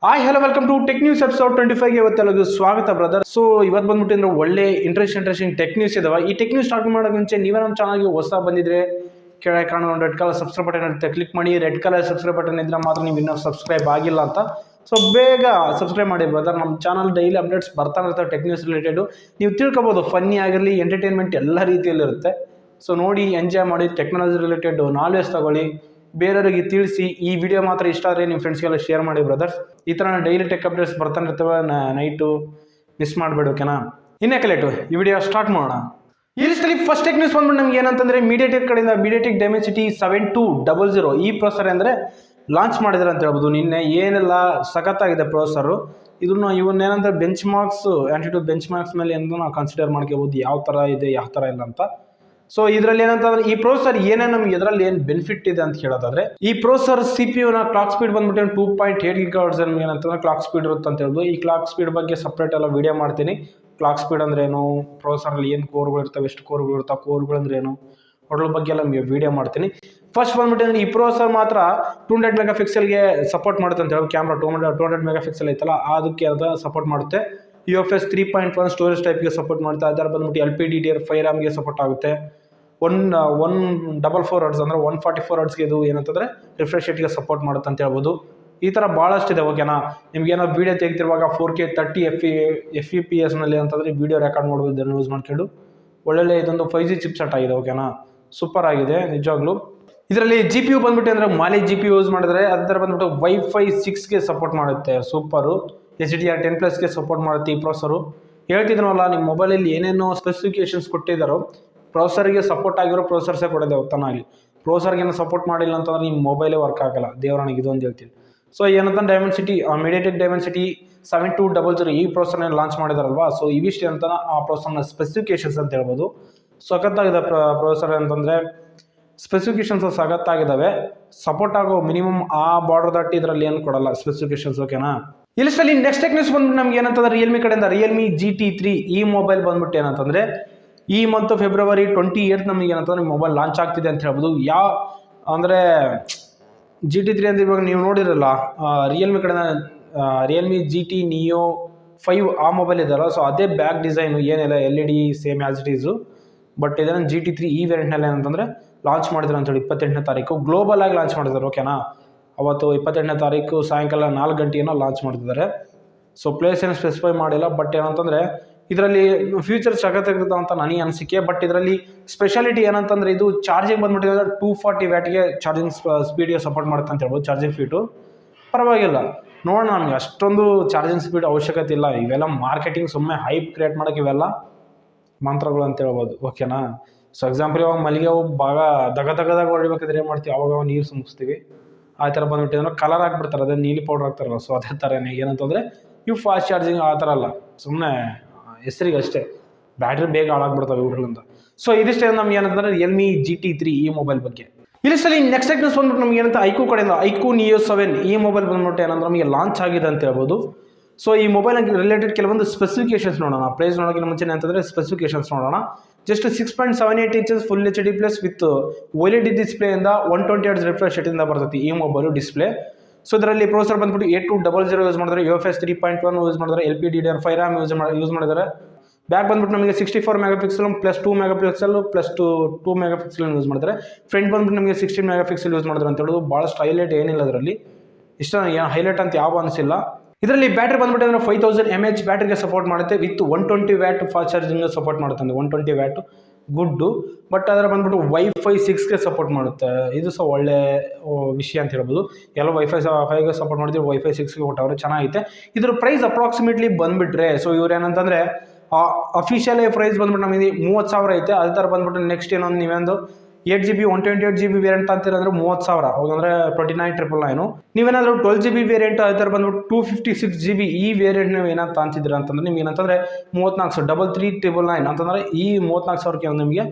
Hi hello welcome to tech news episode 25 ಗೆ ಇವತ್ತೆಲ್ಲರಿಗೂ ಸ್ವಾಗತ brother. So ಇವತ್ತು ಬಂದ್ಬಿಟ್ಟು ಅಂದ್ರೆ ಒಳ್ಳೆ ಇಂಟ್ರೆಸ್ಟಿಂಗ್ ಟೆಕ್ ನ್ಯೂಸ್ ಇದಾವೆ. ಈ ಟೆಕ್ ನ್ಯೂಸ್ ಸ್ಟಾರ್ಟ್ ಮಾಡೋಕೆ ಮುಂಚೆ ನೀವೇ ನಮ್ಮ ಚಾನಲ್ಗೆ ಹೊಸ ಬಂದಿದ್ರೆ ಕೆಳಗೆ ಕಾಣೋ ರೆಡ್ ಕಲರ್ ಸಬ್ಸ್ಕ್ರೈಬ್ ಬಟನ್ ಇರುತ್ತೆ, ಕ್ಲಿಕ್ ಮಾಡಿ. ರೆಡ್ ಕಲರ್ ಸಬ್ಸ್ಕ್ರೈಬ್ ಬಟನ್ ಇದ್ರೆ ಮಾತ್ರ ನೀವು ಇನ್ನೂ ಸಬ್ಸ್ಕ್ರೈಬ್ ಆಗಿಲ್ಲ ಅಂತ. ಸೊ ಬೇಗ ಸಬ್ಸ್ಕ್ರೈಬ್ ಮಾಡಿ ಬ್ರದರ್. ನಮ್ಮ ಚಾನಲ್ ಡೈಲಿ ಅಪ್ಡೇಟ್ಸ್ ಬರ್ತಾ ಇರ್ತವೆ ಟೆಕ್ ನ್ಯೂಸ್ ರಿಲೇಟೆಡ್. ನೀವು ತಿಳ್ಕೊಬೋದು, ಫನ್ನಿ ಆಗಿರಲಿ, ಎಂಟರ್ಟೈನ್ಮೆಂಟ್ ಎಲ್ಲ ರೀತಿಯಲ್ಲಿ ಇರುತ್ತೆ. ಸೊ ನೋಡಿ, ಎಂಜಾಯ್ ಮಾಡಿ, ಟೆಕ್ನಾಲಜಿ ರಿಲೇಟೆಡ್ ನಾಲೆಜ್ ತಗೊಳ್ಳಿ, ಬೇರೆಯವರಿಗೆ ತಿಳಿಸಿ. ಈ ವಿಡಿಯೋ ಮಾತ್ರ ಇಷ್ಟ ಆದರೆ ನಿಮ್ಮ ಫ್ರೆಂಡ್ಸ್ಗೆಲ್ಲ ಶೇರ್ ಮಾಡಿ ಬ್ರದರ್ಸ್. ಈ ಥರ ಡೈಲಿ ಟೆಕ್ ಅಪ್ಡೇಟ್ಸ್ ಬರ್ತಾನೆ ಇರ್ತವೆ, ನೈಟು ಮಿಸ್ ಮಾಡಬೇಡಿ, ಓಕೆನಾ? ಇನ್ನೇ ಲೇಟು, ಈ ವಿಡಿಯೋ ಸ್ಟಾರ್ಟ್ ಮಾಡೋಣ. ಈ ಲಿಸ್ಟಲ್ಲಿ ಫಸ್ಟ್ ಟೆಕ್ ನ್ಯೂಸ್ ಬಂದ್ಬಿಟ್ಟು ನಮ್ಗೆ ಏನಂತಂದ್ರೆ ಮೀಡಿಯಾಟೆಕ್ ಕಡೆಯಿಂದ ಮೀಡಿಯಾಟೆಕ್ ಡೈಮೆನ್ಸಿಟಿ 7200 ಈ ಪ್ರೊಸೆಸರ್ ಅಂದರೆ ಲಾಂಚ್ ಮಾಡಿದ್ರೆ ಅಂತ ಹೇಳ್ಬೋದು. ನಿನ್ನೆ ಏನೆಲ್ಲ ಸಖತ್ತಾಗಿದೆ ಪ್ರೊಸೆಸರು. ಇವನ್ನೇನಂದ್ರೆ benchmarks, AnTuTu benchmarks ಮೇಲೆ ಏನಂತ ನಾವು ಕನ್ಸಿಡರ್ ಮಾಡ್ಕೋಬೋದು, ಯಾವ ಥರ ಇದೆ ಯಾವ ಥರ ಇಲ್ಲ ಅಂತ. ಸೊ ಇದರಲ್ಲಿ ಏನಂತಂದ್ರೆ ಈ ಪ್ರೊಸೆಸರ್ ಏನೇ ನಮ್ಗೆ ಇದರಲ್ಲಿ ಏನು ಬೆನಿಫಿಟ್ ಇದೆ ಅಂತ ಹೇಳೋದಾದ್ರೆ, ಈ ಪ್ರೊಸೆಸರ್ CPU ಕ್ಲಾಕ್ ಸ್ಪೀಡ್ ಬಂದ್ಬಿಟ್ಟು 2.8 GHz ಏನಂತಂದ್ರೆ ಕ್ಲಾಕ್ ಸ್ಪೀಡ್ ಇರುತ್ತೆ ಅಂತ ಹೇಳ್ಬೋದು. ಈ ಕ್ಲಾಕ್ ಸ್ಪೀಡ್ ಬಗ್ಗೆ ಸಪ್ರೇಟ್ ಎಲ್ಲ ವಿಡಿಯೋ ಮಾಡ್ತೀನಿ. ಕ್ಲಾಕ್ ಸ್ಪೀಡ್ ಅಂದ್ರೆ ಏನು, ಪ್ರೊಸೆಸರಲ್ಲಿ ಏನು ಕೋರ್ಗಳು ಇರ್ತವೆ, ಎಷ್ಟು ಕೋರ್ಗಳು ಇರ್ತಾವೆ, ಕೋರ್ಗಳು ಅಂದ್ರೆ ಏನು, ಅದ್ರ ಬಗ್ಗೆ ಎಲ್ಲ ನಿಮಗೆ ವಿಡಿಯೋ ಮಾಡ್ತೀನಿ. ಫಸ್ಟ್ ಬಂದ್ಬಿಟ್ಟು ಅಂದ್ರೆ ಈ ಪ್ರೊಸೆಸರ್ ಮಾತ್ರ 200 ಮೆಗಾಪಿಕ್ಸೆಲ್ಗೆ ಸಪೋರ್ಟ್ ಮಾಡುತ್ತೆ ಅಂತ ಹೇಳಿ. ಕ್ಯಾಮ್ರಾ 200 ಮೆಗಾಪಿಕ್ಸೆಲ್ ಐತಲ್ಲ, ಅದಕ್ಕೆ ಅದು ಸಪೋರ್ಟ್ ಮಾಡುತ್ತೆ. UFS 3.1 ಸ್ಟೋರೇಜ್ ಟೈಪ್ಗೆ ಸಪೋರ್ಟ್ ಮಾಡುತ್ತೆ. ಅದರ ಬಂದ್ಬಿಟ್ಟು LPDDR5 RAM ಸಪೋರ್ಟ್ ಆಗುತ್ತೆ. 144 Hz ಅಂದರೆ 144 Hz ಇದು ಏನಂತಂದರೆ ರಿಫ್ರೆಶ್ ರೇಟ್ಗೆ ಸಪೋರ್ಟ್ ಮಾಡುತ್ತೆ ಅಂತ ಹೇಳ್ಬೋದು. ಈ ಥರ ಭಾಳಷ್ಟಿದೆ, ಓಕೆನಾ? ನಿಮ್ಗೆ ಏನೋ ವೀಡಿಯೋ ತೆಗಿತಿರುವಾಗ 4K 30 FPS ಅಂತಂದರೆ ವೀಡಿಯೋ ರೆಕಾರ್ಡ್ ಮಾಡೋದು, ಇದನ್ನು ಯೂಸ್ ಮಾಡ್ಕೊಂಡು ಒಳ್ಳೊಳ್ಳೆ ಇದೊಂದು 5G ಚಿಪ್ಸೆಟ್ ಆಗಿದೆ, ಓಕೆನಾ? ಸೂಪರ್ ಆಗಿದೆ ನಿಜವಾಗ್ಲೂ. ಇದರಲ್ಲಿ GPU ಬಂದ್ಬಿಟ್ಟು ಅಂದರೆ ಮಾಲಿ GPU ಯೂಸ್ ಮಾಡಿದ್ರೆ ಅದರ ಬಂದ್ಬಿಟ್ಟು Wi-Fi 6ಗೆ ಸಪೋರ್ಟ್ ಮಾಡುತ್ತೆ. ಸೂಪರು. HDR10+ಗೆ ಸಪೋರ್ಟ್ ಮಾಡುತ್ತೆ ಈ ಪ್ರೊಸೆಸರು. ಹೇಳ್ತಿದ್ನಲ್ಲ, ನಿಮ್ಮ ಮೊಬೈಲಲ್ಲಿ ಏನೇನೋ ಸ್ಪೆಸಿಫಿಕೇಶನ್ಸ್ ಕೊಟ್ಟಿದ್ದಾರೋ ಪ್ರೊಸೆಸರ್ಗೆ ಸಪೋರ್ಟ್ ಆಗಿರೋ ಪ್ರೊಸೆಸರ್ಸೇ ಕೊಡೋದೆ ಹೊತ್ತನಾಗಿ. ಪ್ರೊಸೆಸರ್ಗೆ ಏನೋ ಸಪೋರ್ಟ್ ಮಾಡಿಲ್ಲ ಅಂತಂದ್ರೆ ನಿಮ್ಮ ಮೊಬೈಲೇ ವರ್ಕ್ ಆಗಲ್ಲ, ದೇವರಾಣಿಗೆ ಇದೊಂದು ಹೇಳ್ತೀನಿ. ಸೊ ಏನಂತ ಮೀಡಿಯಾಟೆಕ್ ಡೈಮೆನ್ಸಿಟಿ 7200 ಈ ಪ್ರೊಸೆಸರ್ನ ಲಾಂಚ್ ಮಾಡಿದಾರಲ್ವಾ. ಸೊ ಇವಿಷ್ಟು ಅಂತ ಆ ಪ್ರೊಸೆಸರ್ನ ಸ್ಪೆಸಿಫಿಕೇಶನ್ಸ್ ಅಂತ ಹೇಳ್ಬೋದು. ಸಖತ್ತಾಗಿದೆ ಪ್ರೊಸೆಸರ್ ಅಂತಂದರೆ, ಸ್ಪೆಸಿಫಿಕೇಶನ್ಸ್ ಸಖತ್ತಾಗಿದ್ದಾವೆ. ಸಪೋರ್ಟ್ ಆಗೋ ಮಿನಿಮಮ್ ಆ ಬಾರ್ಡರ್ ದಟ್ ಇದರಲ್ಲಿ ಏನು ಕೊಡಲ್ಲ ಸ್ಪೆಸಿಫಿಕೇಶನ್ಸ್, ಓಕೆನಾ? ಇಲ್ಲಿಷ್ಟಲ್ಲಿ ನೆಕ್ಸ್ಟ್ ಟೆಕ್ ನ್ಯೂಸ್ ಬಂದ್ಬಿಟ್ಟು ನಮ್ಗೆ ಏನಂತಂದ್ರೆ ರಿಯಲ್ಮಿ ಕಡೆಯಿಂದ ರಿಯಲ್ಮಿ GT3 ಈ ಮೊಬೈಲ್ ಬಂದ್ಬಿಟ್ಟು ಏನಂತಂದರೆ ಈ ಮಂತ್ ಫೆಬ್ರವರಿ 28 ನಮಗೆ ಏನಂತಂದ್ರೆ ಮೊಬೈಲ್ ಲಾಂಚ್ ಆಗ್ತಿದೆ ಅಂತ ಹೇಳ್ಬೋದು. ಅಂದರೆ GT3 ಅಂತ ಇವಾಗ ನೀವು ನೋಡಿರಲ್ಲ, ರಿಯಲ್ಮಿ ಕಡೆಯಿಂದ ರಿಯಲ್ಮಿ GT Neo 5 ಆ ಮೊಬೈಲ್ ಇದೆಯಲ್ಲ, ಸೊ ಅದೇ ಬ್ಯಾಕ್ ಡಿಸೈನು ಏನಿಲ್ಲ, LED same as it Yesu. But ಇದನ್ನು GT3 ಈ ವೇರಿಯಂಟ್ನಲ್ಲಿ ಏನಂತಂದರೆ ಲಾಂಚ್ ಮಾಡಿದ್ರು ಅಂತೇಳಿ 28ನೇ ತಾರೀಕು ಗ್ಲೋಬಲ್ ಆಗಿ ಲಾಂಚ್ ಮಾಡಿದ್ದಾರೆ, ಓಕೆನಾ? ಅವತ್ತು 28ನೇ ತಾರೀಕು ಸಾಯಂಕಾಲ 4 ಗಂಟೆಯನ್ನು ಲಾಂಚ್ ಮಾಡ್ತಿದ್ದಾರೆ. ಸೊ ಪ್ಲೇಸ್ ಏನು ಸ್ಪೆಸಿಫೈ ಮಾಡಿಲ್ಲ, ಬಟ್ ಏನಂತಂದರೆ ಇದರಲ್ಲಿ ಫ್ಯೂಚರ್ಸ್ ಜಗತ್ತಿರುತ್ತೆ ಅಂತ ನನಗೆ ಅನಿಸಿಕೆ. ಬಟ್ ಇದರಲ್ಲಿ ಸ್ಪೆಷಾಲಿಟಿ ಏನಂತಂದರೆ ಇದು ಚಾರ್ಜಿಂಗ್ ಬಂದ್ಬಿಟ್ಟಿದೆ 240 ವ್ಯಾಟ್ಗೆ ಚಾರ್ಜಿಂಗ್ ಸ್ಪೀಡ್ಗೆ ಸಪೋರ್ಟ್ ಮಾಡುತ್ತೆ ಅಂತ ಹೇಳ್ಬೋದು. ಚಾರ್ಜಿಂಗ್ ಸ್ಪೀಡು ಪರವಾಗಿಲ್ಲ, ನೋಡೋಣ. ನನಗೆ ಅಷ್ಟೊಂದು ಚಾರ್ಜಿಂಗ್ ಸ್ಪೀಡ್ ಅವಶ್ಯಕತೆ ಇಲ್ಲ. ಇವೆಲ್ಲ ಮಾರ್ಕೆಟಿಂಗ್, ಸುಮ್ಮನೆ ಹೈಪ್ ಕ್ರಿಯೇಟ್ ಮಾಡೋಕ್ಕೆ ಇವೆಲ್ಲ ಮಂತ್ರಗಳು ಅಂತ ಹೇಳ್ಬೋದು, ಓಕೆನಾ? ಸೊ ಎಕ್ಸಾಂಪಲ್ ಇವಾಗ ಮಲ್ಲಿಗೆ ಹೂವು ಭಾಗ ದಗದಾಗ ಹೊಡಿಬೇಕಾದ್ರೆ ಏನು ಮಾಡ್ತೀವಿ, ಅವಾಗ ನೀರು ಸುಮಿಸ್ತೀವಿ. ಆ ಥರ ಬಂದ್ಬಿಟ್ಟಿದ್ರೆ ಕಲರ್ ಹಾಕ್ಬಿಡ್ತಾರೆ, ಅದೇ ನೀಲಿ ಪೌಡರ್ ಹಾಕ್ತಾರಲ್ಲ. ಸೊ ಅದೇ ಥರನೇ ಏನಂತಂದರೆ ಇವು ಫಾಸ್ಟ್ ಚಾರ್ಜಿಂಗ್ ಆ ಥರ ಅಲ್ಲ, ಸುಮ್ಮನೆ ಹೆಸರಿಗೆ ಅಷ್ಟೇ. ಬ್ಯಾಟ್ರಿ ಬೇಗ ಹಾಳಾಗ್ಬಿಡ್ತಾವೆ ಇವುಗಳಿಂದ. ಸೊ ಇದಿಷ್ಟೇ ನಮ್ಗೆ ಏನಂತಂದರೆ ರಿಯಲ್ಮಿ GT3 ಈ ಮೊಬೈಲ್ ಬಗ್ಗೆ. ಇಲ್ಲಿಷ್ಟಲ್ಲಿ ನೆಕ್ಸ್ಟ್ ನ್ಯೂಸ್ ಬಂದ್ಬಿಟ್ಟು ನಮ್ಗೆ ಏನಂತ ಐಕ್ಯೂ ಕಡೆಯಿಂದ ಐಕ್ಯೂ Neo 7 ಈ ಮೊಬೈಲ್ ಬಂದ್ಬಿಟ್ಟು ಏನಂದ್ರೆ ನಮಗೆ ಲಾಂಚ್ ಆಗಿದೆ ಅಂತ ಹೇಳ್ಬೋದು. ಸೊ ಈ ಮೊಬೈಲ್ ರಿಲೇಟೆಡ್ ಕೆಲವೊಂದು ಸ್ಪೆಸಿಫಿಕೇಶನ್ಸ್ ನೋಡೋಣ. ಪ್ರೈಸ್ ನೋಡೋಕ್ಕಿಂತ ಮುಂಚೆ ಅಂತಂದರೆ ಸ್ಪೆಸಿಫಿಕೇಶನ್ಸ್ ನೋಡೋಣ. Just 6.78 inches full HD plus with OLED ಡಿಸ್ಪ್ಲೇಯಿಂದ 120 Hz ರಿಫ್ರೆಶ್ ರೇಟಿಂದ ಬರ್ತೈತಿ ಈ ಮೊಬೈಲು ಡಿಸ್ಪ್ಲೇ. ಸೊ ಇದರಲ್ಲಿ ಪ್ರೊಸೆಸರ್ ಬಂದ್ಬಿಟ್ಟು 8200 ಯೂಸ್ ಮಾಡಿದ್ರೆ, UFS 3.1 ಯೂಸ್ ಮಾಡಿದ್ರೆ, LPDDR5 RAM ಯೂಸ್ ಮಾಡಿದ್ದಾರೆ. ಬ್ಯಾಕ್ ಬಂದ್ಬಿಟ್ಟು ನಮಗೆ 64 megapixel plus 2 megapixel plus 2 megapixel use ಮಾಡಿದ್ರೆ. ಫ್ರಂಟ್ ಬಂದ್ಬಿಟ್ಟು ನಮಗೆ 16 ಮೆಗಾಪಿಕ್ಸೆಲ್ ಯೂಸ್ ಮಾಡಿದ್ರೆ ಅಂತ ಹೇಳೋದು. ಭಾಳಷ್ಟು ಹೈಲೈಟ್ ಏನಿಲ್ಲ ಅದರಲ್ಲಿ, ಇಷ್ಟ ಏನು ಹೈಲೈಟ್ ಅಂತ ಯಾವ ಅನಿಸಿಲ್ಲ. ಇದರಲ್ಲಿ ಬ್ಯಾಟ್ರಿ ಬಂದ್ಬಿಟ್ಟು ಅಂದರೆ 5000 mAh ಬ್ಯಾಟ್ರಿಗೆ ಸಪೋರ್ಟ್ ಮಾಡುತ್ತೆ with 120 watt fast charging support ಮಾಡುತ್ತೆ. 120 ವ್ಯಾಟು ಗುಡ್ಡು. ಬಟ್ ಅದರ ಬಂದ್ಬಿಟ್ಟು Wi-Fi 6ಗೆ ಸಪೋರ್ಟ್ ಮಾಡುತ್ತೆ. ಇದು ಸಹ ಒಳ್ಳೆ ವಿಷಯ ಅಂತ ಹೇಳ್ಬೋದು. ಎಲ್ಲ Wi-Fi 5ಗೆ ಸಪೋರ್ಟ್ ಮಾಡ್ತೀವಿ, Wi-Fi 6ಗೆ ಕೊಟ್ಟವ್ರೆ, ಚೆನ್ನಾಗೈತೆ. ಇದ್ರ ಪ್ರೈಸ್ ಅಪ್ರಾಕ್ಸಿಮೇಟ್ಲಿ ಬಂದುಬಿಟ್ರೆ, ಸೊ ಇವ್ರು ಏನಂತಂದರೆ ಅಫಿಷಿಯಲ್ ಪ್ರೈಸ್ ಬಂದ್ಬಿಟ್ಟು ನಮಗೆ 30,000 ಐತೆ. ಅದೇ ಥರ ಬಂದ್ಬಿಟ್ಟು ನೆಕ್ಸ್ಟ್ ಇನ್ನೊಂದು ನೀವೊಂದು 8GB 128GB ವೇರಿಯಂಟ್ ಅಂತೀರಂದ್ರೆ 30,000, ಹೋಗಂದ್ರೆ 29,999. ನೀವೇನಾದರೂ 12GB ವೇರಿಯಂಟ್ ಅದೇ ಥರ ಬಂದ್ಬಿಟ್ಟು 256GB ಈ ವೇರಿಯಂಟ್ ನೀವು ಏನಾದ್ರು ಅಂತಿದ್ದೀರ ಅಂತಂದ್ರೆ ನಿಮ್ಗೆ ಏನಂತಂದರೆ 34,33,999 ಅಂತಂದರೆ ಈ 34,000ಕ್ಕೆ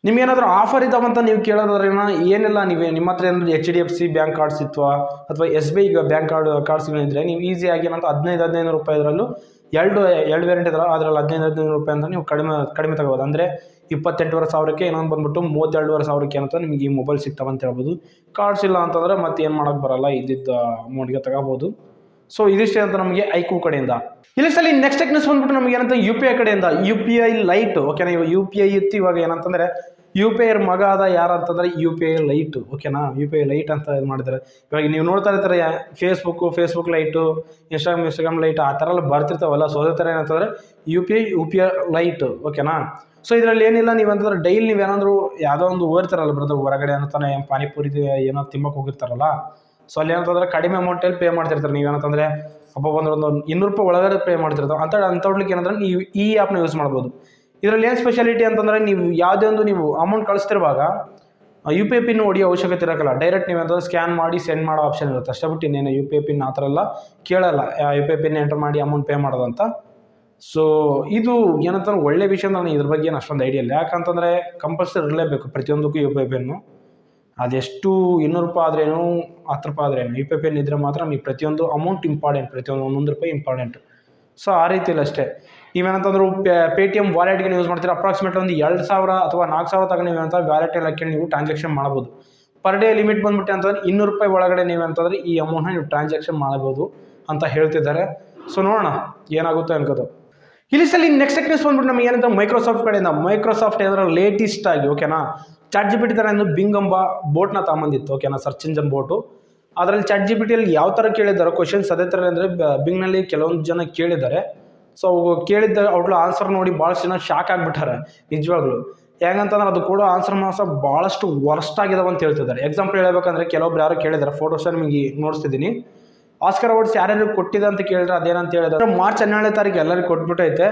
ನಿಮ್ಗೇನಾದರೂ ಆಫರ್ ಇದ್ದಾವಂತ ನೀವು ಕೇಳೋದ್ರೆ ಏನಿಲ್ಲ, ನೀವು ನಿಮ್ಮ ಹತ್ರ ಏನಾದರೂ HDFC ಬ್ಯಾಂಕ್ ಕಾರ್ಡ್ಸ್ ಇತ್ತು ಅಥವಾ SBI ಬ್ಯಾಂಕ್ ಕಾರ್ಡ್ಸ್ಗಳಿದ್ರೆ ನೀವು ಈಸಿಯಾಗಿ ಏನಂತ 1500 ರೂಪಾಯಿದ್ರಲ್ಲೂ ಎರಡು ವೇರಿಯಂಟ್ ಇದಾರೆ. ಅದರಲ್ಲಿ 1500 ರೂಪಾಯಿ ಅಂತ ನೀವು ಕಡಿಮೆ ತಗೋಬೋದು. ಅಂದರೆ 28,500ಕ್ಕೆ ಇನ್ನೊಂದು ಬಂದ್ಬಿಟ್ಟು 32,500ಕ್ಕೆ ಅಂತ ನಿಮಗೆ ಈ ಮೊಬೈಲ್ ಸಿಗ್ತಾವೆ ಅಂತ ಹೇಳ್ಬೋದು. ಕಾರ್ಡ್ಸ್ ಇಲ್ಲ ಅಂತಂದರೆ ಮತ್ತೆ ಏನು ಮಾಡೋಕ್ಕೆ ಬರಲ್ಲ, ಇದ್ದಿದ್ದ ಅಮೌಂಟ್ಗೆ ತಗೋಬೋದು. ಸೊ ಇದಿಷ್ಟೇ ಅಂತ ನಮಗೆ ಐಕು ಕಡೆಯಿಂದ. ಇಲ್ಲಿ ಸಲ ನೆಕ್ಸ್ಟ್ ಟೆಕ್ನಿಕ್ಸ್ ಬಂದ್ಬಿಟ್ಟು ನಮಗೆ ಏನಂತ UPI ಕಡೆಯಿಂದ UPI ಲೈಟ್. ಓಕೆನಾ, ಇವಾಗ UPI ಇತ್ತು, ಇವಾಗ ಏನಂತಂದ್ರೆ UPI ಮಗ ಆದ ಯಾರಂತಂದ್ರೆ UPI ಲೈಟ್. ಓಕೆನಾ, UPI ಲೈಟ್ ಅಂತ ಇದು ಮಾಡಿದ್ದಾರೆ. ಇವಾಗ ನೀವು ನೋಡ್ತಾ ಇರ್ತಾರೆ ಫೇಸ್ಬುಕ್ ಲೈಟು, ಇನ್ಸ್ಟಾಗ್ರಾಮ್ ಲೈಟ್ ಆ ಥರ ಎಲ್ಲ ಬರ್ತಿರ್ತಾವಲ್ಲ. ಸೊ ಅದೇ ಥರ ಏನಂತಂದ್ರೆ UPI ಲೈಟ್. ಓಕೆನಾ, ಸೊ ಇದರಲ್ಲಿ ಏನಿಲ್ಲ, ನೀವಂತಂದ್ರೆ ಡೈಲಿ ನೀವೇನಾದರೂ ಯಾವುದೋ ಒಂದು ಹೋಗ್ತಾರಲ್ಲ ಬ್ರದರ್ ಹೊರಗಡೆ ಅಂತಾನೆ ಪಾನಿಪುರಿ ಏನೋ ತಿಮ್ಮಕ್ಕೆ ಹೋಗಿರ್ತಾರಲ್ಲ. ಸೊ ಅಲ್ಲಿ ಏನಂತಂದ್ರೆ ಕಡಿಮೆ ಅಮೌಂಟಲ್ಲಿ ಪೇ ಮಾಡ್ತಿರ್ತಾರೆ. ನೀವೇನಂತಂದ್ರೆ ಹಬ್ಬ ಬಂದ್ರೆ ಒಂದು 200 ರೂಪಾಯಿ ಒಳಗಡೆ ಪೇ ಮಾಡ್ತಿರ್ತಾವೆ ಅಂಥವ್ರಿಗೆ ಏನಂದ್ರೆ ನೀವು ಈ ಆ್ಯಪ್ನ ಯೂಸ್ ಮಾಡ್ಬೋದು. ಇದರಲ್ಲಿ ಏನು ಸ್ಪೆಷಾಲಿಟಿ ಅಂತಂದರೆ, ನೀವು ಯಾವುದೇ ಒಂದು ನೀವು ಅಮೌಂಟ್ ಕಳಿಸ್ತಿರುವಾಗ UPI ಪಿನ್ ಹೊಡಿಯೋ ಅವಶ್ಯಕತೆ ಇರೋಕ್ಕಲ್ಲ. ಡೈರೆಕ್ಟ್ ನೀವಂತಂದ್ರೆ ಸ್ಕ್ಯಾನ್ ಮಾಡಿ ಸೆಂಡ್ ಮಾಡೋ ಆಪ್ಷನ್ ಇರುತ್ತೆ ಅಷ್ಟೇ ಬಿಟ್ಟು ಇನ್ನೇನು UPI ಪಿನ್ ಆ ಥರ ಎಲ್ಲ ಕೇಳಲ್ಲ. UPI ಪಿನ್ ಎಂಟರ್ ಮಾಡಿ ಅಮೌಂಟ್ ಪೇ ಮಾಡೋದಂತ. ಸೊ ಇದು ಏನಂತಂದ್ರೆ ಒಳ್ಳೆ ವಿಷಯ. ನನಗೆ ಇದ್ರ ಬಗ್ಗೆ ಏನು ಅಷ್ಟೊಂದು ಐಡಿಯಾ ಇಲ್ಲ. ಯಾಕಂತಂದರೆ ಕಂಪಲ್ಸರಿ ಇರಲೇಬೇಕು ಪ್ರತಿಯೊಂದಕ್ಕೂ UPI ಪಿನ್ನು. ಅದೆಷ್ಟು 200 ರೂಪಾಯಿ ಆದ್ರೇನು 10 ರೂಪಾಯಿ ಆದ್ರೇನು UPI ಪಿನ್ ಇದ್ದರೆ ಮಾತ್ರ ನೀವು ಪ್ರತಿಯೊಂದು ಅಮೌಂಟ್ ಇಂಪಾರ್ಟೆಂಟ್, ಪ್ರತಿಯೊಂದು 1 ರೂಪಾಯಿ ಇಂಪಾರ್ಟೆಂಟ್. ಸೊ ಆ ರೀತಿಯಲ್ಲಿ ಅಷ್ಟೇ. ನೀವೇನಂತಂದ್ರೆ Paytm ವಾಲೆಟ್ಗೆ ಯೂಸ್ ಮಾಡ್ತೀರಾ, ಅಪ್ರಾಕ್ಸಿಮೇಟ್ಲಿ ಒಂದು 2,000 ಅಥವಾ 4,000 ತನಕ ನೀವೇನಂತ ವ್ಯಾಲೆಟಲ್ಲಿ ಹಾಕಿ ನೀವು ಟ್ರಾನ್ಸಾಕ್ಷನ್ ಮಾಡ್ಬೋದು. ಪರ್ ಡೇ ಲಿಮಿಟ್ ಬಂದ್ಬಿಟ್ಟು ಅಂತಂದ್ರೆ 200 ರೂಪಾಯಿ ಒಳಗಡೆ ನೀವಂತಂದ್ರೆ ಈ ಅಮೌಂಟ್ನ ನೀವು ಟ್ರಾನ್ಸಾಕ್ಷನ್ ಮಾಡ್ಬೋದು ಅಂತ ಹೇಳ್ತಿದ್ದಾರೆ. ಸೊ ನೋಡೋಣ ಏನಾಗುತ್ತೋ ಅನ್ಕೋದು. ಇಲ್ಲಿ ಸಲ ನೆಕ್ಸ್ಟ್ ಟೆಕ್ನಿಕ್ಸ್ ಬಂದ್ಬಿಟ್ಟು ನಮಗೆ ಏನಂತ ಮೈಕ್ರೋಸಾಫ್ಟ್ ಕಡೆಯಿಂದ. ಮೈಕ್ರೋಸಾಫ್ಟ್ ಏನಾದ್ರು ಲೇಟೆಸ್ಟ್ ಆಗಿ ಓಕೆನಾ ChatGPT ಥರ ಎಂದು ಬಿಂಗ್ ಎಂಬ ಬೋಟ್ನ ತಗೊಂಬಂದಿತ್ತು. ಓಕೆನಾ, ಸರ್ಚ್ ಇಂಜನ್ ಬೋಟು. ಅದರಲ್ಲಿ ChatGPTಯಲ್ಲಿ ಯಾವ ಥರ ಕೇಳಿದ್ದಾರೆ ಕ್ವಶನ್ಸ್ ಅದೇ ಥರ ಅಂದರೆ ಬಿಂಗ್ನಲ್ಲಿ ಕೆಲವೊಂದು ಜನ ಕೇಳಿದ್ದಾರೆ. ಸೊ ಕೇಳಿದ್ದ ಅವ್ರು ಆನ್ಸರ್ ನೋಡಿ ಭಾಳಷ್ಟು ಜನ ಶಾಕ್ ಆಗಿಬಿಟ್ಟಾರೆ ನಿಜವಾಗ್ಲು. ಹೆಂಗಂತಂದ್ರೆ ಅದು ಕೂಡ ಆನ್ಸರ್ ಮಾತ್ರ ಭಾಳಷ್ಟು ವರ್ಸ್ಟ್ ಆಗಿದಾವೆ ಅಂತ ಹೇಳ್ತಿದ್ದಾರೆ. ಎಕ್ಸಾಂಪಲ್ ಹೇಳ್ಬೇಕಂದ್ರೆ ಕೆಲವೊಬ್ರು ಯಾರು ಕೇಳಿದ್ದಾರೆ, ಫೋಟೋಸ್ ನಿಮಗೆ ನೋಡಿಸ್ತಿದ್ದೀನಿ. ಆಸ್ಕರ್ ಅವಾರ್ಡ್ಸ್ ಯಾರ್ಯಾರು ಕೊಟ್ಟಿದೆ ಅಂತ ಕೇಳಿದ್ರೆ ಅದೇನಂತ ಹೇಳಿದ್ರೆ ಮಾರ್ಚ್ 12ನೇ ತಾರೀಕು ಎಲ್ಲರಿಗೂ ಕೊಟ್ಬಿಟ್ಟೈತೆ.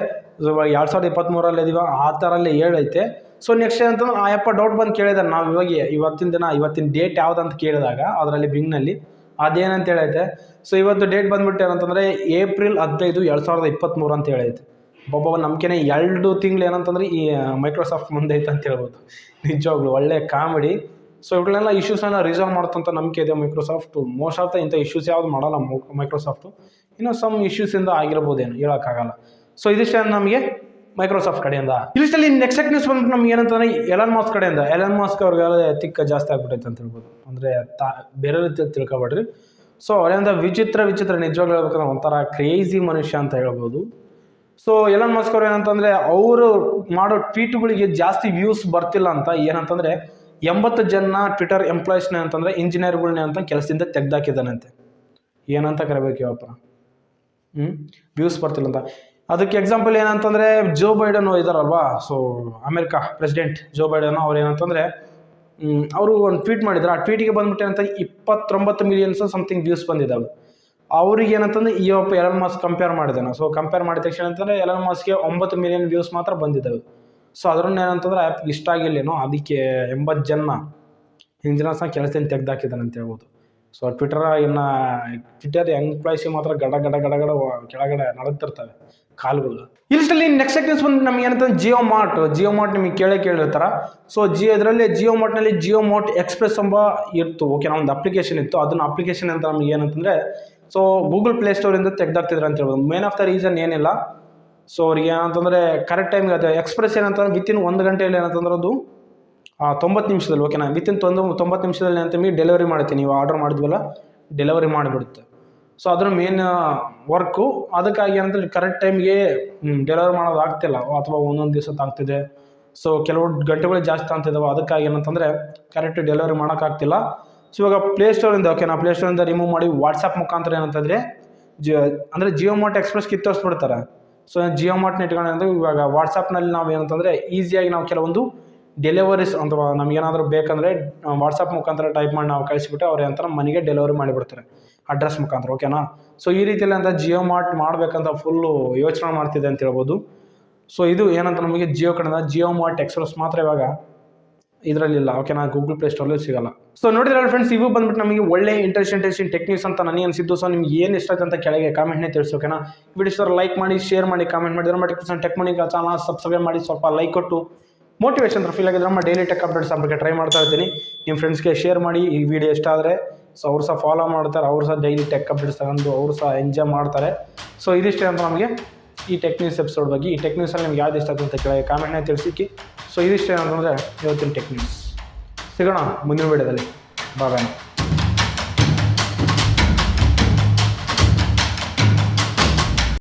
2023 ಇದೀವ ಆ ಥರಲ್ಲಿ ಹೇಳೈತೆ. ಸೊ ನೆಕ್ಸ್ಟ್ ಏನಂತಂದ್ರೆ ಆ ಯಪ್ಪ ಡೌಟ್ ಬಂದು ಕೇಳಿದಾರೆ, ನಾವು ಇವತ್ತಿನ ಡೇಟ್ ಯಾವ್ದು ಅಂತ ಕೇಳಿದಾಗ ಅದರಲ್ಲಿ ಬಿಂಗ್ನಲ್ಲಿ ಅದೇನಂತ ಹೇಳೈತೆ. ಸೊ ಇವತ್ತು ಡೇಟ್ ಬಂದ್ಬಿಟ್ಟು ಏನಂತಂದರೆ ಏಪ್ರಿಲ್ 15, 2023 ಅಂತ ಹೇಳೈತೆ. ಒಬ್ಬ ನಂಬಿಕೆನೇ 2 ತಿಂಗಳು ಏನಂತಂದ್ರೆ ಈ ಮೈಕ್ರೋಸಾಫ್ಟ್ ಮುಂದೆ ಐತೆ ಅಂತ ಹೇಳ್ಬೋದು. ನಿಜವಾಗ್ಲು ಒಳ್ಳೆ ಕಾಮಿಡಿ. ಸೊ ಇವುಗಳನ್ನೆಲ್ಲ ಇಶ್ಯೂಸನ್ನು ರಿಸಾಲ್ವ್ ಮಾಡುತ್ತಂತ ನಂಬಿಕೆ ಇದೆ ಮೈಕ್ರೋಸಾಫ್ಟ್. ಮೋಸ್ಟ್ ಆಫ್ ದ ಇಂಥ ಇಶ್ಯೂಸ್ ಯಾವುದು ಮಾಡಲ್ಲ ಮೈಕ್ರೋಸಾಫ್ಟು. ಇನ್ನೂ ಸಮ್ ಇಶ್ಯೂಸಿಂದ ಆಗಿರ್ಬೋದೇನು ಹೇಳೋಕ್ಕಾಗಲ್ಲ. ಸೊ ಇದಿಷ್ಟೇ ನಮಗೆ ಮೈಕ್ರೋಸಾಫ್ಟ್ ಕಡೆಯಿಂದ. ಇಲ್ಲಿಷ್ಟಲ್ಲಿ ನೆಕ್ಸ್ಟ್ ನ್ಯೂಸ್ ಬಂದ್ಬಿಟ್ಟು ನಮ್ಗೆ ಏನಂತಂದ್ರೆ ಎಲನ್ ಮಾಸ್ಕ್ ಕಡೆಯಿಂದ. ಎಲನ್ ಮಾಸ್ಕ್ ಅವ್ರಿಗೆಲ್ಲ ತಿಕ್ಕ ಜಾಸ್ತಿ ಆಗ್ಬಿಟ್ಟೈತೆ ಅಂತ ಹೇಳ್ಬೋದು. ಅಂದರೆ ಬೇರೆ ರೀತಿಯಲ್ಲಿ ತಿಳ್ಕೊಬೇಡ್ರಿ. ಸೊ ಅವರಿಂದ ವಿಚಿತ್ರ ನಿಜವಾಗ್ಲೂ ಹೇಳ್ಬೇಕಂದ್ರೆ ಒಂಥರ ಕ್ರೇಜಿ ಮನುಷ್ಯ ಅಂತ ಹೇಳ್ಬೋದು. ಸೊ ಎಲನ್ ಮಾಸ್ಕ್ ಅವ್ರು ಏನಂತಂದರೆ ಅವರು ಮಾಡೋ ಟ್ವೀಟ್ಗಳಿಗೆ ಜಾಸ್ತಿ ವ್ಯೂಸ್ ಬರ್ತಿಲ್ಲ ಅಂತ ಏನಂತಂದರೆ 80 ಜನ ಟ್ವಿಟರ್ ಎಂಪ್ಲಾಯೀಸ್ನ ಅಂತಂದರೆ ಇಂಜಿನಿಯರ್ಗಳನ್ನ ಅಂತ ಕೆಲಸದಿಂದ ತೆಗೆದಾಕಿದ್ದಾನಂತೆ. ಏನಂತ ಕರಿಬೇಕು ಇವಪ್ಪ, ವ್ಯೂಸ್ ಬರ್ತಿಲ್ಲ ಅಂತ. ಅದಕ್ಕೆ ಎಕ್ಸಾಂಪಲ್ ಏನಂತಂದರೆ ಜೋ ಬೈಡನ್ ಇದ್ದಾರಲ್ವಾ, so America president Joe Biden ಅವ್ರು ಏನಂತಂದರೆ ಅವರು ಒಂದು ಟ್ವೀಟ್ ಮಾಡಿದ್ರು. ಆ ಟ್ವೀಟಿಗೆ ಬಂದ್ಬಿಟ್ಟು ಏನಂತ 29 ಮಿಲಿಯನ್ಸ್ ಸಮಥಿಂಗ್ ವ್ಯೂಸ್ ಬಂದಿದ್ದಾವೆ. ಅವ್ರಿಗೆ ಏನಂತಂದರೆ ಈ ಒಬ್ಬ ಎಲನ್ ಮಾಸ್ಕ್ ಕಂಪೇರ್ ಮಾಡಿದ್ದಾನೆ. ಸೊ ಕಂಪೇರ್ ಮಾಡಿದ ತಕ್ಷಣ ಅಂತಂದರೆ ಎಲನ್ ಮಾಸ್ಕ್ಗೆ 9 ಮಿಲಿಯನ್ ವ್ಯೂಸ್ ಮಾತ್ರ ಬಂದಿದ್ದಾವೆ. ಸೊ ಅದರನ್ನ ಏನಂತಂದ್ರೆ ಆ್ಯಪ್ ಇಷ್ಟ ಆಗಿಲ್ಲೇನೋ ಅದಕ್ಕೆ 80 ಜನ ಇಂಜಿನಿಯರ್ಸ್ನ ಕೆಲಸದಿಂದ ತೆಗೆದಾಕಿದ್ದಾನೆ ಅಂತ ಹೇಳ್ಬೋದು. ಸೊ ಟ್ವಿಟರ್ ಎಂಪ್ಲಾಯ್ಸಿಗೆ ಮಾತ್ರ ಗಡ ಕೆಳಗಡೆ ನಡುತ್ತಿರ್ತವೆ ಕಾಲುಗಳು. ಇಲ್ಲಿಷ್ಟಲ್ಲಿ ನೆಕ್ಸ್ಟ್ ನ್ಯೂಸ್ ಬಂದು ನಮ್ಗೆ ಏನಂತಂದ್ರೆ ಜಿಯೋ ಮಾರ್ಟ್ ನಿಮಗೆ ಕೇಳಿರ್ತಾರ. ಸೊ ಇದರಲ್ಲಿ ಜಿಯೋ ಮಾರ್ಟ್ನಲ್ಲಿ ಜಿಯೋ ಮಾರ್ಟ್ ಎಕ್ಸ್ಪ್ರೆಸ್ ಎಂಬ ಇತ್ತು. ಓಕೆನಾ, ಒಂದು ಅಪ್ಲಿಕೇಶನ್ ಇತ್ತು. ಅದನ್ನ ಅಪ್ಲಿಕೇಶನ್ ಅಂತ ನಮ್ಗೆ ಏನಂತಂದರೆ ಸೊ ಗೂಗಲ್ ಪ್ಲೇಸ್ಟೋರಿಂದ ತೆಗೆದಾಕ್ತಿದ್ರು ಅಂತ ಹೇಳ್ಬೋದು. ಮೇನ್ ಆಫ್ ದ ರೀಸನ್ ಏನಿಲ್ಲ. ಸೊ ಅವ್ರಿಗೆ ಏನಂತಂದರೆ ಕರೆಕ್ಟ್ ಟೈಮ್ಗೆ ಅದು ಎಕ್ಸ್ಪ್ರೆಸ್ ಏನಂತಂದ್ರೆ ವಿತಿನ್ 1 ಗಂಟೆಯಲ್ಲಿ ಏನಂತಂದ್ರೆ ಅದು 90 ನಿಮಿಷದಲ್ಲಿ ಓಕೆನಾ ವಿತಿನ್ 90 ನಿಮಿಷದಲ್ಲಿ ಏನಂತ ಡೆಲಿವರಿ ಮಾಡ್ತೀನಿ. ನೀವು ಆರ್ಡರ್ ಮಾಡಿದ್ವಲ್ಲ ಡೆಲಿವರಿ ಮಾಡಿಬಿಡುತ್ತೆ. ಸೊ ಅದ್ರ ಮೇನ್ ವರ್ಕು. ಅದಕ್ಕಾಗಿ ಏನಂತಂದ್ರೆ ಕರೆಕ್ಟ್ ಟೈಮ್ಗೆ ಡೆಲಿವರಿ ಮಾಡೋದು ಆಗ್ತಿಲ್ಲ ಅಥವಾ ಒಂದೊಂದು ದಿವಸ ಆಗ್ತಿದೆ. ಸೊ ಕೆಲವು ಗಂಟೆಗಳು ಜಾಸ್ತಿ ಆಗ್ತಿದ್ದಾವೆ. ಅದಕ್ಕಾಗಿ ಏನಂತಂದರೆ ಕರೆಕ್ಟ್ ಡೆಲಿವರಿ ಮಾಡೋಕ್ಕಾಗ್ತಿಲ್ಲ. ಸೊ ಇವಾಗ ಪ್ಲೇಸ್ಟೋರಿಂದ ಓಕೆನಾ ಪ್ಲೇಸ್ಟೋರಿಂದ ರಿಮೂವ್ ಮಾಡಿ ವಾಟ್ಸಪ್ ಮುಖಾಂತರ ಏನಂತಂದರೆ ಅಂದರೆ ಜಿಯೋ ಮಾರ್ಟ್ ಎಕ್ಸ್ಪ್ರೆಸ್ ಕಿತ್ತೋರಿಸ್ಬಿಡ್ತಾರೆ. ಸೊ ಜಿಯೋ ಮಾರ್ಟ್ನ ಇಟ್ಕೊಂಡು ಇವಾಗ ವಾಟ್ಸಪ್ನಲ್ಲಿ ನಾವು ಏನಂತಂದರೆ ಈಸಿಯಾಗಿ ನಾವು ಕೆಲವೊಂದು ಡೆಲಿವರೀಸ್ ಅಥವಾ ನಮಗೇನಾದರೂ ಬೇಕಂದರೆ ವಾಟ್ಸಪ್ ಮುಖಾಂತರ ಟೈಪ್ ಮಾಡಿ ನಾವು ಕಳಿಸಿಬಿಟ್ಟು ಅವ್ರು ಏನಂತಾರೆ ಮನೆಗೆ ಡೆಲಿವರಿ ಮಾಡಿಬಿಡ್ತಾರೆ ಅಡ್ರೆಸ್ ಮುಖಾಂತರ. ಓಕೆನಾ, ಸೊ ಈ ರೀತಿಯಲ್ಲಿ ಅಂತ ಜಿಯೋ ಮಾರ್ಟ್ ಮಾಡಬೇಕಂತ ಫುಲ್ಲು ಯೋಚನೆ ಮಾಡ್ತಿದೆ ಅಂತ ಹೇಳ್ಬೋದು. ಸೊ ಇದು ಏನಂತ ನಮಗೆ ಜಿಯೋ ಕಡೆಯಿಂದ ಜಿಯೋ ಮಾರ್ಟ್ ಎಕ್ಸ್ಪ್ರೆಸ್ ಮಾತ್ರ ಇವಾಗ ಇದರಲ್ಲಿಲ್ಲ. ಓಕೆನಾ, ಗೂಗಲ್ ಪ್ಲೇ ಸ್ಟೋರಲ್ಲಿ ಸಿಗಲ್ಲ. ಸೊ ನೋಡಿದ್ರಲ್ಲ ಫ್ರೆಂಡ್ಸ್, ಇವು ಬಂದ್ಬಿಟ್ಟು ನಮಗೆ ಒಳ್ಳೆ ಇಂಟ್ರೆಸ್ಟಿಂಗ್ ಟೆಕ್ನಿಕ್ಸ್ ಅಂತ ನನಗೆ ಅನಿಸಿದ್ದು. ಸೊ ನಿಮ್ಗೆ ಏನು ಇಷ್ಟ ಅಂತ ಕೆಳಗೆ ಕಾಮೆಂಟ್ನೇ ತಿಳಿಸಿ. ಓಕೆನಾ, ವಿಡಿಯೋಸ್ ಲೈಕ್ ಮಾಡಿ, ಶೇರ್ ಮಾಡಿ, ಕಾಮೆಂಟ್ ಮಾಡಿದ್ರೆ ಮಾಡಿ ಟೆಕ್ ಮನಿ ಚಾನಲ್ ಸಬ್ಸ್ಕ್ರೈಬ್ ಮಾಡಿ, ಸ್ವಲ್ಪ ಲೈಕ್ ಕೊಟ್ಟು ಮೋಟಿವೇಶನ್ ಫೀಲ್ ಆಗಿದ್ರೆ ನಮ್ಮ ಡೈಲಿ ಟೆಕ್ ಅಪ್ಡೇಟ್ಸ್ ಬಗ್ಗೆ ಟ್ರೈ ಮಾಡ್ತಾ ಇರ್ತೀನಿ. ನಿಮ್ಮ ಫ್ರೆಂಡ್ಸ್ಗೆ ಶೇರ್ ಮಾಡಿ ಈ ವಿಡಿಯೋ ಇಷ್ಟ ಆದರೆ. ಸೊ ಅವ್ರು ಸಹ ಫಾಲೋ ಮಾಡ್ತಾರೆ, ಅವ್ರು ಸಹ ಡೈಲಿ ಟೆಕ್ ಅಪ್ಡೇಟ್ಸ್ ತಗೊಂಡು ಅವರು ಸಹ ಎಂಜಾಯ್ ಮಾಡ್ತಾರೆ. ಸೊ ಇದಿಷ್ಟೇ ಅಂತ ನಮಗೆ ಈ ಟೆಕ್ನಿಕ್ಸ್ ಎಪಿಸೋಡ್ ಬಗ್ಗೆ. ಈ ಟೆಕ್ನಿಕ್ಸಲ್ಲಿ ನಿಮ್ಗೆ ಯಾವ್ದು ಇಷ್ಟ ಅಂತ ಕೆಳಗೆ ಕಾಮೆಂಟ್ನೇ ತಿಳಿಸಿಕ್ಕೆ. ಸೊ ಇದಿಷ್ಟೇ ಅಂತಂದರೆ ಇವತ್ತಿನ ಟೆಕ್ನಿಕ್ಸ್. ಸಿಗೋಣ ಮುಂದಿನ ವಿಡಿಯೋದಲ್ಲಿ. ಬಾಯ್.